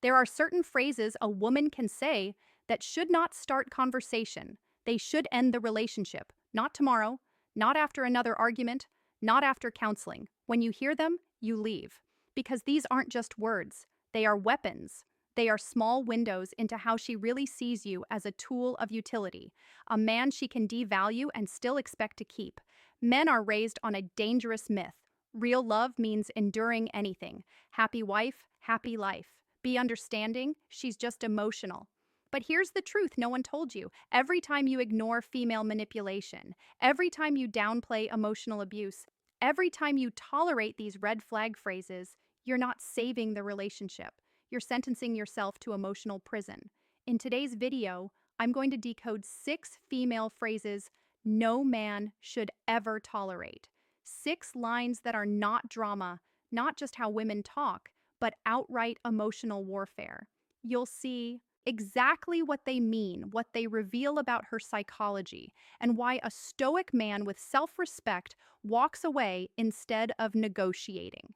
There are certain phrases a woman can say that should not start conversation. They should end the relationship. Not tomorrow, not after another argument, not after counseling. When you hear them, you leave. Because these aren't just words, they are weapons. They are small windows into how she really sees you as a tool of utility, a man she can devalue and still expect to keep. Men are raised on a dangerous myth. Real love means enduring anything. Happy wife, happy life. Be understanding, she's just emotional. But here's the truth no one told you. Every time you ignore female manipulation, every time you downplay emotional abuse, every time you tolerate these red flag phrases, you're not saving the relationship. You're sentencing yourself to emotional prison. In today's video, I'm going to decode 6 female phrases no man should ever tolerate. 6 lines that are not drama, not just how women talk, but outright emotional warfare. You'll see exactly what they mean, what they reveal about her psychology, and why a stoic man with self-respect walks away instead of negotiating.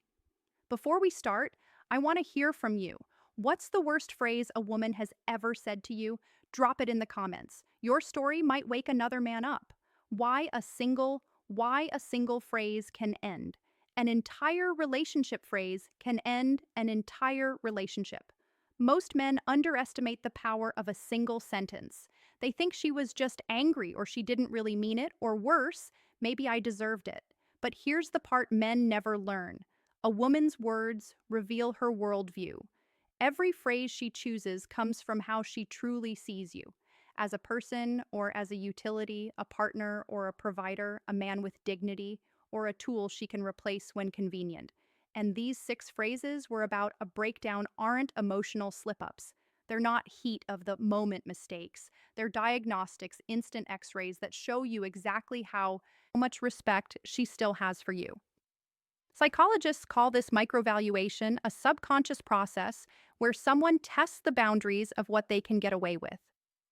Before we start, I want to hear from you. What's the worst phrase a woman has ever said to you? Drop it in the comments. Your story might wake another man up. Why a single phrase can end? An entire relationship phrase can end an entire relationship. Most men underestimate the power of a single sentence. They think she was just angry or she didn't really mean it, or worse, maybe I deserved it. But here's the part men never learn. A woman's words reveal her worldview. Every phrase she chooses comes from how she truly sees you. As a person or as a utility, a partner or a provider, a man with dignity, or a tool she can replace when convenient. And these 6 phrases were about a breakdown aren't emotional slip-ups. They're not heat of the moment mistakes. They're diagnostics, instant x-rays that show you exactly how much respect she still has for you. Psychologists call this microvaluation a subconscious process where someone tests the boundaries of what they can get away with.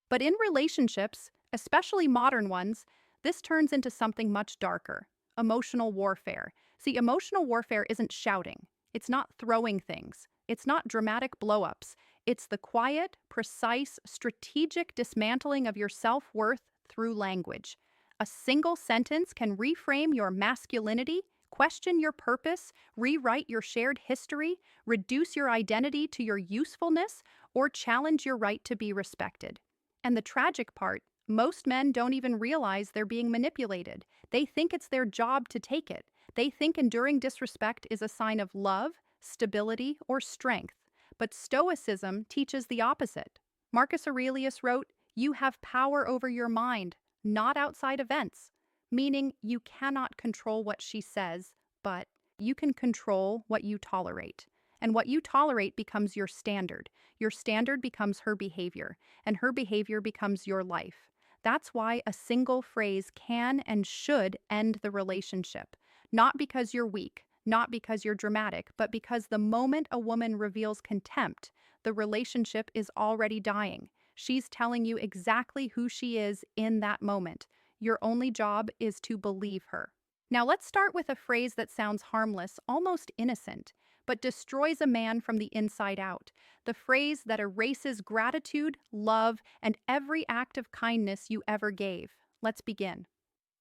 But in relationships, especially modern ones, this turns into something much darker: emotional warfare. See, emotional warfare isn't shouting, it's not throwing things, it's not dramatic blow-ups. It's the quiet, precise, strategic dismantling of your self-worth through language. A single sentence can reframe your masculinity, question your purpose, rewrite your shared history, reduce your identity to your usefulness, or challenge your right to be respected. And the tragic part, most men don't even realize they're being manipulated. They think it's their job to take it. They think enduring disrespect is a sign of love, stability, or strength. But Stoicism teaches the opposite. Marcus Aurelius wrote, "You have power over your mind, not outside events," meaning you cannot control what she says, but you can control what you tolerate. And what you tolerate becomes your standard. Your standard becomes her behavior, and her behavior becomes your life. That's why a single phrase can and should end the relationship. Not because you're weak, not because you're dramatic, but because the moment a woman reveals contempt, the relationship is already dying. She's telling you exactly who she is in that moment. Your only job is to believe her. Now let's start with a phrase that sounds harmless, almost innocent, but destroys a man from the inside out. The phrase that erases gratitude, love, and every act of kindness you ever gave. Let's begin.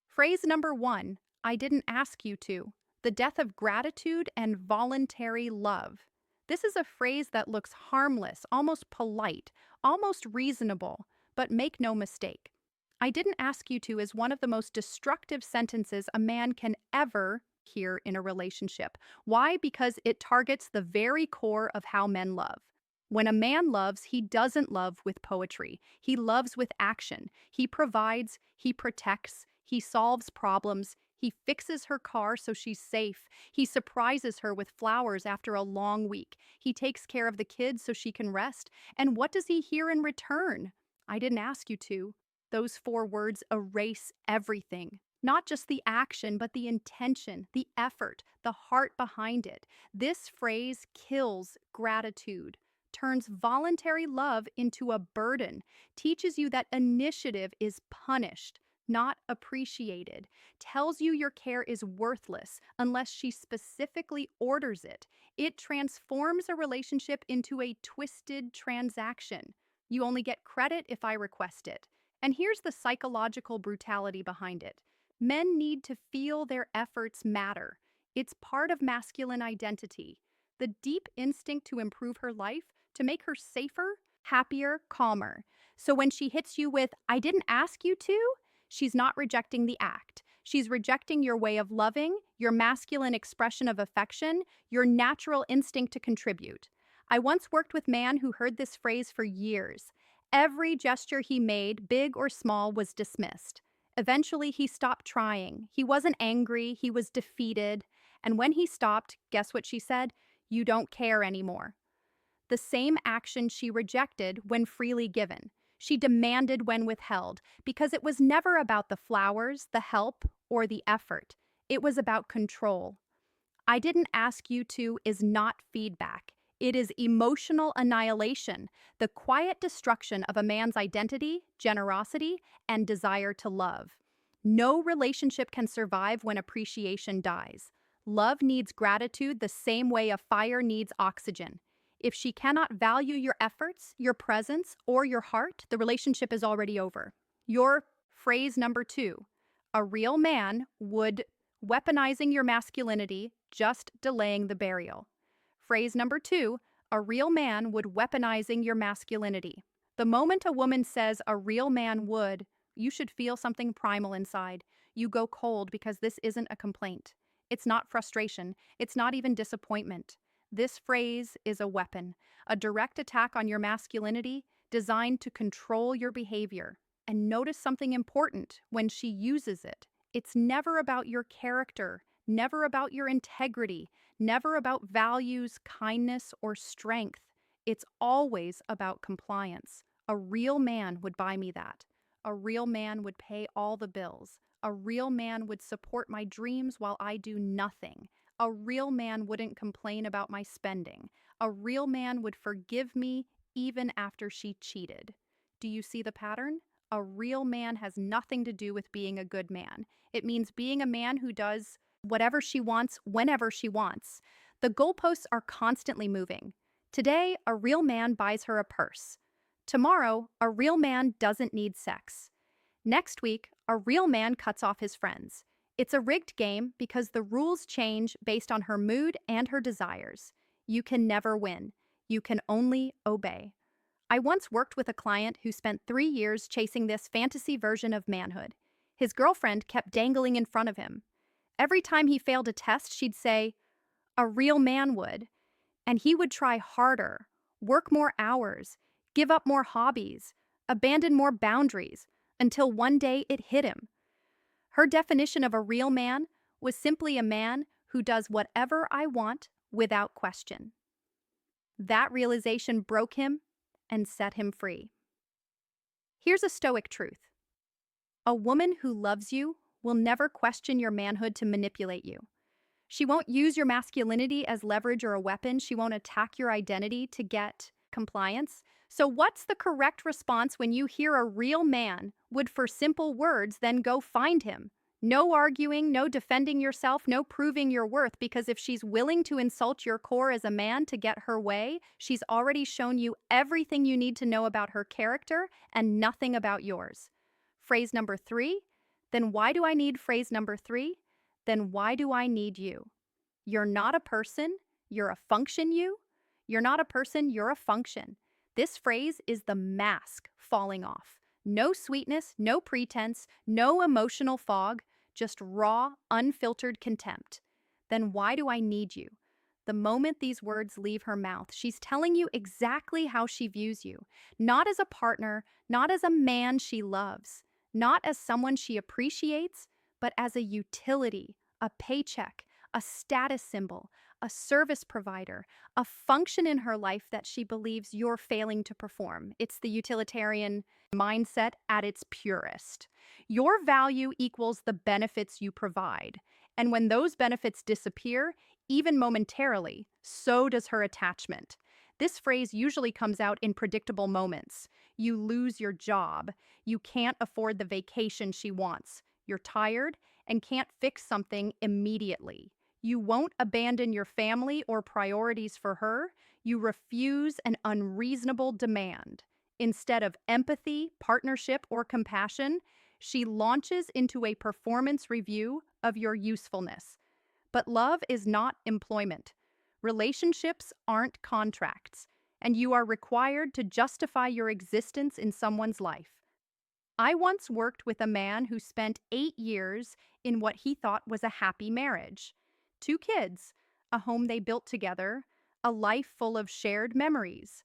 Phrase number 1, I didn't ask you to. The death of gratitude and voluntary love. This is a phrase that looks harmless, almost polite, almost reasonable, but make no mistake. I didn't ask you to is one of the most destructive sentences a man can ever hear in a relationship. Why? Because it targets the very core of how men love. When a man loves, he doesn't love with poetry. He loves with action. He provides, he protects, he solves problems, he fixes her car so she's safe. He surprises her with flowers after a long week. He takes care of the kids so she can rest. And what does he hear in return? I didn't ask you to. Those 4 words erase everything. Not just the action, but the intention, the effort, the heart behind it. This phrase kills gratitude, turns voluntary love into a burden, teaches you that initiative is punished, not appreciated, tells you your care is worthless unless she specifically orders it. It transforms a relationship into a twisted transaction. You only get credit if I request it. And here's the psychological brutality behind it. Men need to feel their efforts matter. It's part of masculine identity. The deep instinct to improve her life, to make her safer, happier, calmer. So when she hits you with, I didn't ask you to, she's not rejecting the act. She's rejecting your way of loving, your masculine expression of affection, your natural instinct to contribute. I once worked with a man who heard this phrase for years. Every gesture he made, big or small, was dismissed. Eventually, he stopped trying. He wasn't angry, he was defeated. And when he stopped, guess what she said? You don't care anymore. The same action she rejected when freely given. She demanded when withheld, because it was never about the flowers, the help, or the effort. It was about control. I didn't ask you to is not feedback. It is emotional annihilation, the quiet destruction of a man's identity, generosity, and desire to love. No relationship can survive when appreciation dies. Love needs gratitude the same way a fire needs oxygen. If she cannot value your efforts, your presence, or your heart, the relationship is already over. Your phrase number 2, a real man would weaponizing your masculinity, just delaying the burial. Phrase number 2, a real man would weaponizing your masculinity. The moment a woman says a real man would, you should feel something primal inside. You go cold because this isn't a complaint. It's not frustration. It's not even disappointment. This phrase is a weapon, a direct attack on your masculinity designed to control your behavior. And notice something important when she uses it. It's never about your character, never about your integrity, never about values, kindness, or strength. It's always about compliance. A real man would buy me that. A real man would pay all the bills. A real man would support my dreams while I do nothing. A real man wouldn't complain about my spending. A real man would forgive me even after she cheated. Do you see the pattern? A real man has nothing to do with being a good man. It means being a man who does whatever she wants, whenever she wants. The goalposts are constantly moving. Today, a real man buys her a purse. Tomorrow, a real man doesn't need sex. Next week, a real man cuts off his friends. It's a rigged game because the rules change based on her mood and her desires. You can never win. You can only obey. I once worked with a client who spent 3 years chasing this fantasy version of manhood. His girlfriend kept dangling in front of him. Every time he failed a test, she'd say, a real man would. And he would try harder, work more hours, give up more hobbies, abandon more boundaries, until one day it hit him. Her definition of a real man was simply a man who does whatever I want without question. That realization broke him and set him free. Here's a Stoic truth. A woman who loves you will never question your manhood to manipulate you. She won't use your masculinity as leverage or a weapon. She won't attack your identity to get compliance. So what's the correct response when you hear a real man would, for simple words, then go find him? No arguing, no defending yourself, no proving your worth, because if she's willing to insult your core as a man to get her way, she's already shown you everything you need to know about her character and nothing about yours. Phrase number 3, then why do I need phrase number 3? Then why do I need you? You're not a person, you're a function you. You're not a person, you're a function. This phrase is the mask falling off. No sweetness, no pretense, no emotional fog, just raw, unfiltered contempt. Then why do I need you? The moment these words leave her mouth, she's telling you exactly how she views you. Not as a partner, not as a man she loves, not as someone she appreciates, but as a utility, a paycheck, a status symbol, a service provider, a function in her life that she believes you're failing to perform. It's the utilitarian mindset at its purest. Your value equals the benefits you provide. And when those benefits disappear, even momentarily, so does her attachment. This phrase usually comes out in predictable moments. You lose your job. You can't afford the vacation she wants. You're tired and can't fix something immediately. You won't abandon your family or priorities for her. You refuse an unreasonable demand. Instead of empathy, partnership, or compassion, she launches into a performance review of your usefulness. But love is not employment. Relationships aren't contracts, and you are required to justify your existence in someone's life. I once worked with a man who spent 8 years in what he thought was a happy marriage. 2 kids, a home they built together, a life full of shared memories.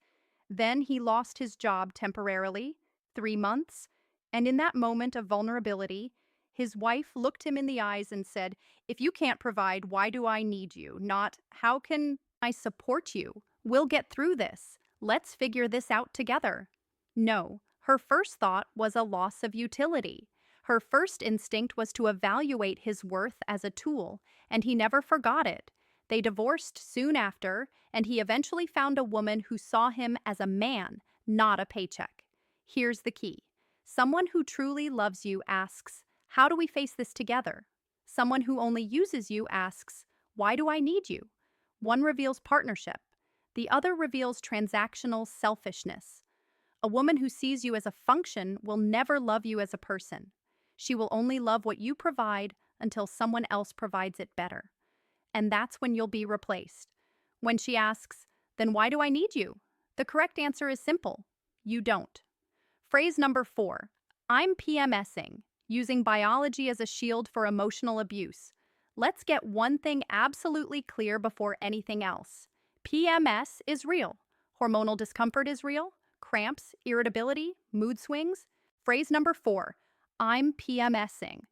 Then he lost his job temporarily, 3 months, and in that moment of vulnerability, his wife looked him in the eyes and said, "If you can't provide, why do I need you? Not, how can I support you? We'll get through this. Let's figure this out together." No, her first thought was a loss of utility. Her first instinct was to evaluate his worth as a tool, and he never forgot it. They divorced soon after, and he eventually found a woman who saw him as a man, not a paycheck. Here's the key. Someone who truly loves you asks, "How do we face this together?" Someone who only uses you asks, "Why do I need you?" One reveals partnership. The other reveals transactional selfishness. A woman who sees you as a function will never love you as a person. She will only love what you provide until someone else provides it better. And that's when you'll be replaced. When she asks, "Then why do I need you?" the correct answer is simple. You don't. Phrase number 4. I'm PMSing, using biology as a shield for emotional abuse. Let's get one thing absolutely clear before anything else. PMS is real. Hormonal discomfort is real. Cramps, irritability, mood swings. Phrase number 4. I'm PMSing,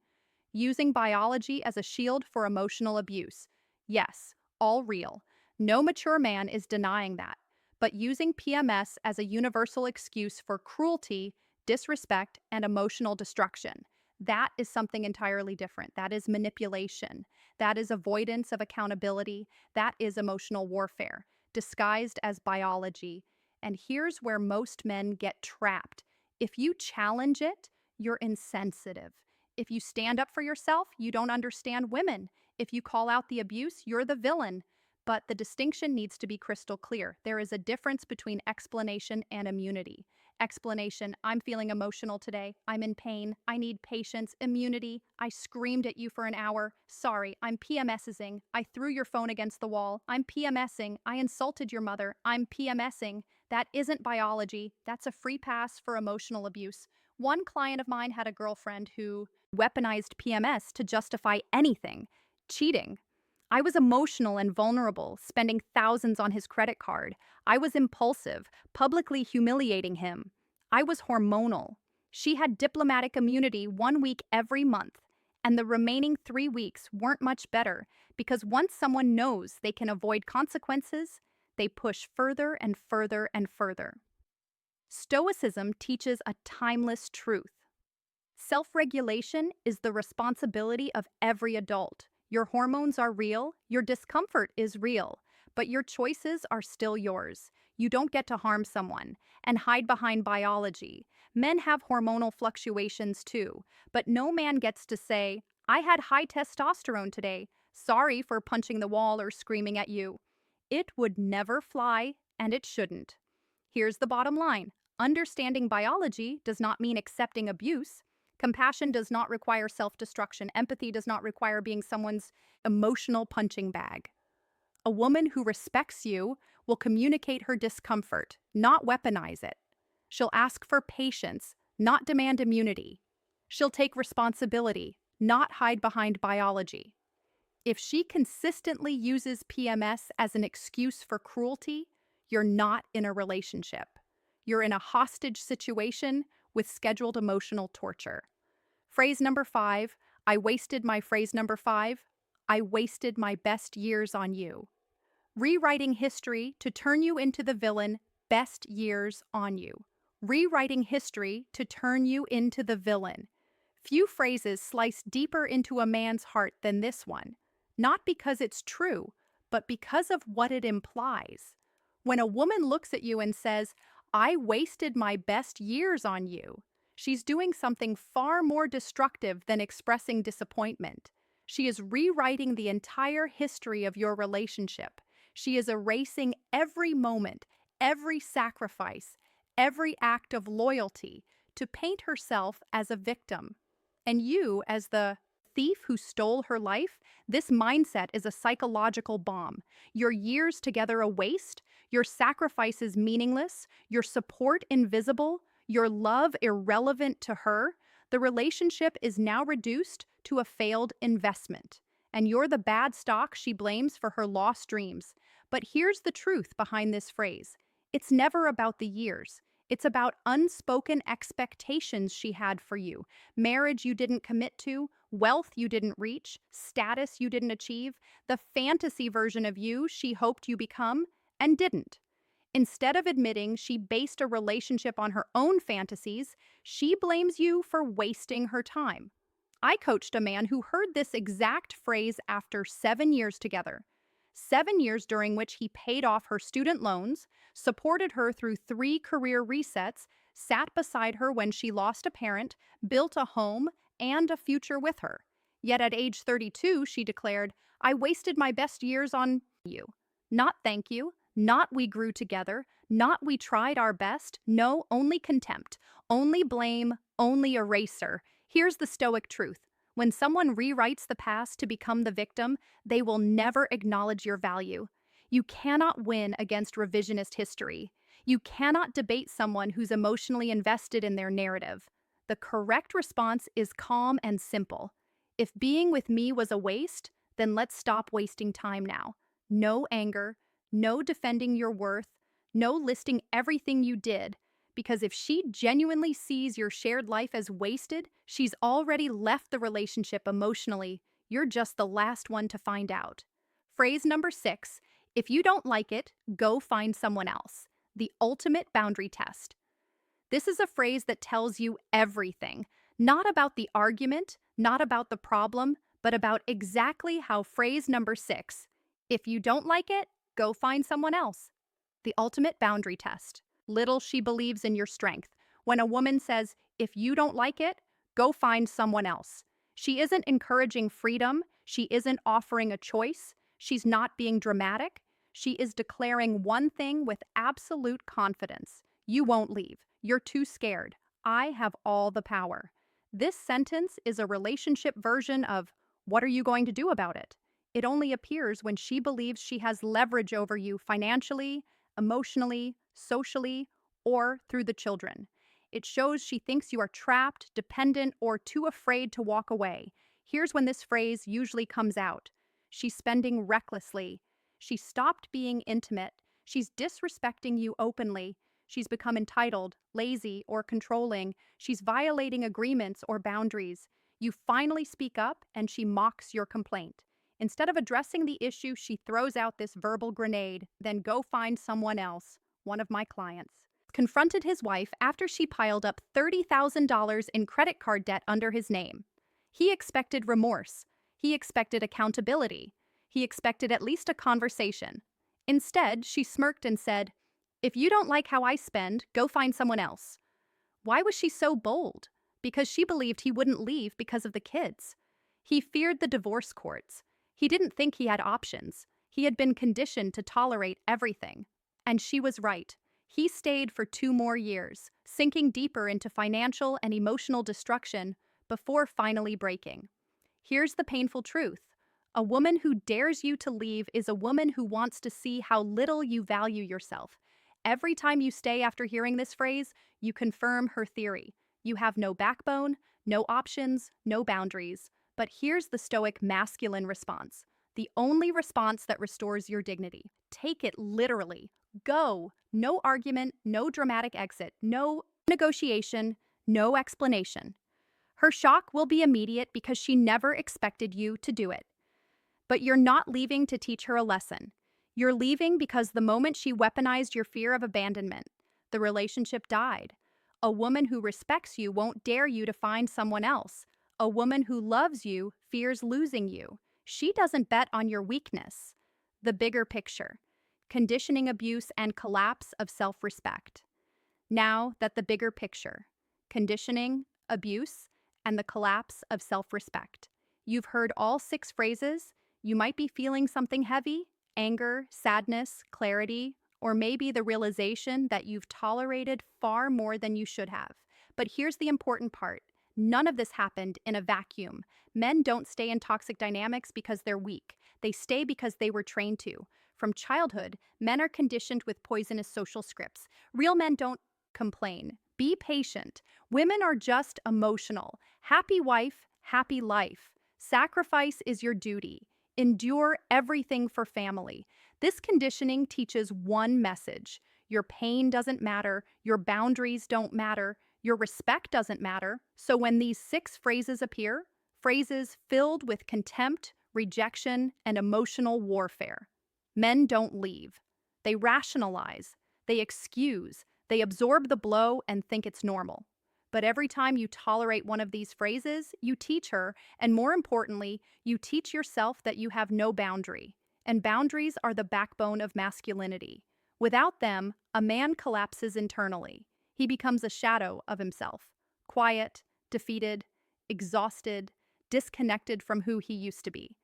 using biology as a shield for emotional abuse. Yes, all real. No mature man is denying that. But using PMS as a universal excuse for cruelty, disrespect, and emotional destruction, that is something entirely different. That is manipulation. That is avoidance of accountability. That is emotional warfare, disguised as biology. And here's where most men get trapped. If you challenge it, you're insensitive. If you stand up for yourself, you don't understand women. If you call out the abuse, you're the villain. But the distinction needs to be crystal clear. There is a difference between explanation and immunity. Explanation: I'm feeling emotional today. I'm in pain. I need patience. Immunity: I screamed at you for an hour. Sorry, I'm PMSing. I threw your phone against the wall. I'm PMSing. I insulted your mother. I'm PMSing. That isn't biology. That's a free pass for emotional abuse. One client of mine had a girlfriend who weaponized PMS to justify anything: cheating. I was emotional and vulnerable, spending thousands on his credit card. I was impulsive, publicly humiliating him. I was hormonal. She had diplomatic immunity 1 week every month, and the remaining 3 weeks weren't much better because once someone knows they can avoid consequences, they push further and further and further. Stoicism teaches a timeless truth. Self-regulation is the responsibility of every adult. Your hormones are real, your discomfort is real, but your choices are still yours. You don't get to harm someone and hide behind biology. Men have hormonal fluctuations too, but no man gets to say, "I had high testosterone today. Sorry for punching the wall or screaming at you." It would never fly, and it shouldn't. Here's the bottom line. Understanding biology does not mean accepting abuse. Compassion does not require self-destruction. Empathy does not require being someone's emotional punching bag. A woman who respects you will communicate her discomfort, not weaponize it. She'll ask for patience, not demand immunity. She'll take responsibility, not hide behind biology. If she consistently uses PMS as an excuse for cruelty, you're not in a relationship. You're in a hostage situation with scheduled emotional torture. Phrase number 5, I wasted my phrase number 5, I wasted my best years on you. Rewriting history to turn you into the villain, best years on you. Rewriting history to turn you into the villain. Few phrases slice deeper into a man's heart than this one, not because it's true, but because of what it implies. When a woman looks at you and says, I wasted my best years on you, she's doing something far more destructive than expressing disappointment. She is rewriting the entire history of your relationship. She is erasing every moment, every sacrifice, every act of loyalty to paint herself as a victim. And you, as the thief who stole her life, this mindset is a psychological bomb. Your years together a waste, your sacrifices meaningless, your support invisible, your love irrelevant to her. The relationship is now reduced to a failed investment. And you're the bad stock she blames for her lost dreams. But here's the truth behind this phrase. It's never about the years. It's about unspoken expectations she had for you, marriage you didn't commit to, wealth you didn't reach, status you didn't achieve, the fantasy version of you she hoped you become and didn't. Instead of admitting she based a relationship on her own fantasies, she blames you for wasting her time. I coached a man who heard this exact phrase after 7 years together. 7 years during which he paid off her student loans, supported her through 3 career resets, sat beside her when she lost a parent, built a home and a future with her. Yet at age 32, she declared, I wasted my best years on you. Not thank you, not we grew together, not we tried our best, no, only contempt, only blame, only eraser. Here's the Stoic truth. When someone rewrites the past to become the victim, they will never acknowledge your value. You cannot win against revisionist history. You cannot debate someone who's emotionally invested in their narrative. The correct response is calm and simple. If being with me was a waste, then let's stop wasting time now. No anger, no defending your worth, no listing everything you did. Because if she genuinely sees your shared life as wasted, she's already left the relationship emotionally. You're just the last one to find out. Phrase number 6, if you don't like it, go find someone else. The ultimate boundary test. This is a phrase that tells you everything, not about the argument, not about the problem, but about exactly how phrase number 6, if you don't like it, go find someone else. The ultimate boundary test. Little she believes in your strength. When a woman says, if you don't like it, go find someone else. She isn't encouraging freedom. She isn't offering a choice. She's not being dramatic. She is declaring one thing with absolute confidence. You won't leave. You're too scared. I have all the power. This sentence is a relationship version of, what are you going to do about it? It only appears when she believes she has leverage over you financially, emotionally, socially, or through the children. It shows she thinks you are trapped, dependent, or too afraid to walk away. Here's when this phrase usually comes out. She's spending recklessly. She stopped being intimate. She's disrespecting you openly. She's become entitled, lazy, or controlling. She's violating agreements or boundaries. You finally speak up, and she mocks your complaint. Instead of addressing the issue, she throws out this verbal grenade, then go find someone else. One of my clients confronted his wife after she piled up $30,000 in credit card debt under his name. He expected remorse. He expected accountability. He expected at least a conversation. Instead, she smirked and said, if you don't like how I spend, go find someone else. Why was she so bold? Because she believed he wouldn't leave because of the kids. He feared the divorce courts. He didn't think he had options. He had been conditioned to tolerate everything. And she was right. He stayed for 2 more years, sinking deeper into financial and emotional destruction before finally breaking. Here's the painful truth. A woman who dares you to leave is a woman who wants to see how little you value yourself. Every time you stay after hearing this phrase, you confirm her theory. You have no backbone, no options, no boundaries. But here's the Stoic masculine response, the only response that restores your dignity. Take it literally. Go. No argument, no dramatic exit, no negotiation, no explanation. Her shock will be immediate because she never expected you to do it. But you're not leaving to teach her a lesson. You're leaving because the moment she weaponized your fear of abandonment, the relationship died. A woman who respects you won't dare you to find someone else. A woman who loves you fears losing you. She doesn't bet on your weakness. The bigger picture. conditioning abuse, and collapse of self-respect. Now that the bigger picture, conditioning, abuse, and the collapse of self-respect. You've heard all 6 phrases. You might be feeling something heavy: anger, sadness, clarity, or maybe the realization that you've tolerated far more than you should have. But here's the important part. None of this happened in a vacuum. Men don't stay in toxic dynamics because they're weak. They stay because they were trained to. From childhood, men are conditioned with poisonous social scripts. Real men don't complain. Be patient. Women are just emotional. Happy wife, happy life. Sacrifice is your duty. Endure everything for family. This conditioning teaches one message: your pain doesn't matter, your boundaries don't matter, your respect doesn't matter. So when these 6 phrases appear, phrases filled with contempt, rejection, and emotional warfare, men don't leave. They rationalize, they excuse, they absorb the blow and think it's normal. But every time you tolerate one of these phrases, you teach her, and more importantly, you teach yourself that you have no boundary. And boundaries are the backbone of masculinity. Without them, a man collapses internally. He becomes a shadow of himself, quiet, defeated, exhausted, disconnected from who he used to be.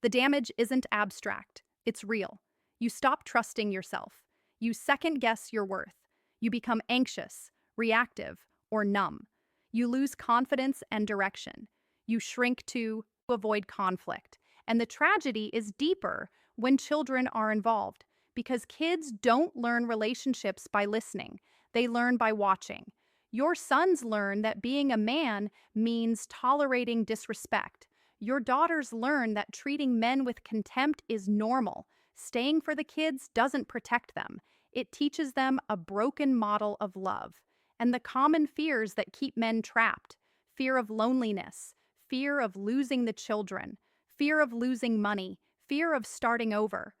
The damage isn't abstract, it's real. You stop trusting yourself. You second guess your worth. You become anxious, reactive, or numb. You lose confidence and direction. You shrink to avoid conflict. And the tragedy is deeper when children are involved, because kids don't learn relationships by listening. They learn by watching. Your sons learn that being a man means tolerating disrespect. Your daughters learn that treating men with contempt is normal. Staying for the kids doesn't protect them. It teaches them a broken model of love. And the common fears that keep men trapped: fear of loneliness, fear of losing the children, fear of losing money, fear of starting over.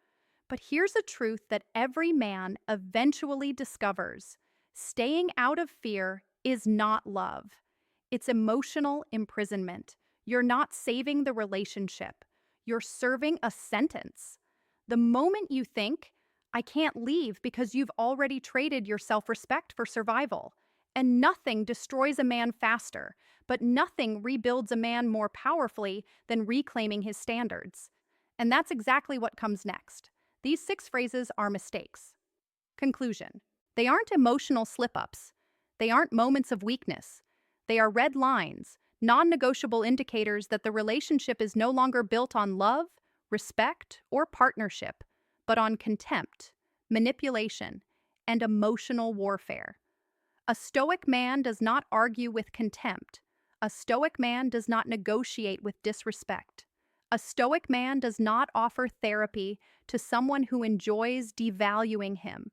But here's a truth that every man eventually discovers: staying out of fear is not love. It's emotional imprisonment. You're not saving the relationship. You're serving a sentence. The moment you think, I can't leave, because you've already traded your self-respect for survival. And nothing destroys a man faster, but nothing rebuilds a man more powerfully than reclaiming his standards. And that's exactly what comes next. These 6 phrases are mistakes. Conclusion: they aren't emotional slip-ups. They aren't moments of weakness. They are red lines, non-negotiable indicators that the relationship is no longer built on love, respect, or partnership, but on contempt, manipulation, and emotional warfare. A Stoic man does not argue with contempt. A Stoic man does not negotiate with disrespect. A Stoic man does not offer therapy to someone who enjoys devaluing him.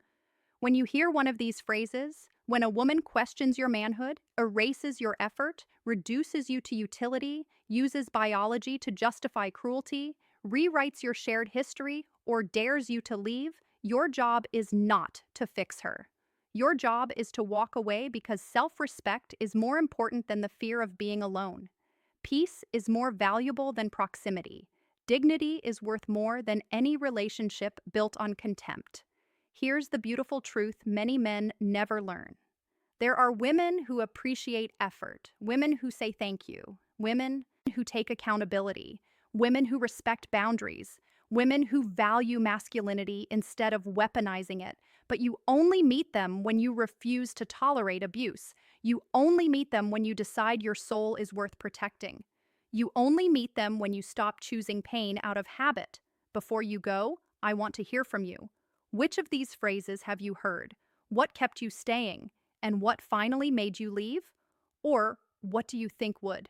When you hear one of these phrases, when a woman questions your manhood, erases your effort, reduces you to utility, uses biology to justify cruelty, rewrites your shared history, or dares you to leave, your job is not to fix her. Your job is to walk away, because self-respect is more important than the fear of being alone. Peace is more valuable than proximity. Dignity is worth more than any relationship built on contempt. Here's the beautiful truth many men never learn. There are women who appreciate effort, women who say thank you, women who take accountability, women who respect boundaries, women who value masculinity instead of weaponizing it. But you only meet them when you refuse to tolerate abuse. You only meet them when you decide your soul is worth protecting. You only meet them when you stop choosing pain out of habit. Before you go, I want to hear from you. Which of these phrases have you heard? What kept you staying? And what finally made you leave? Or what do you think would?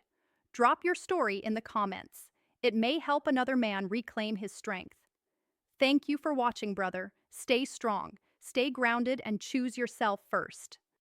Drop your story in the comments. It may help another man reclaim his strength. Thank you for watching, brother. Stay strong, stay grounded, and choose yourself first.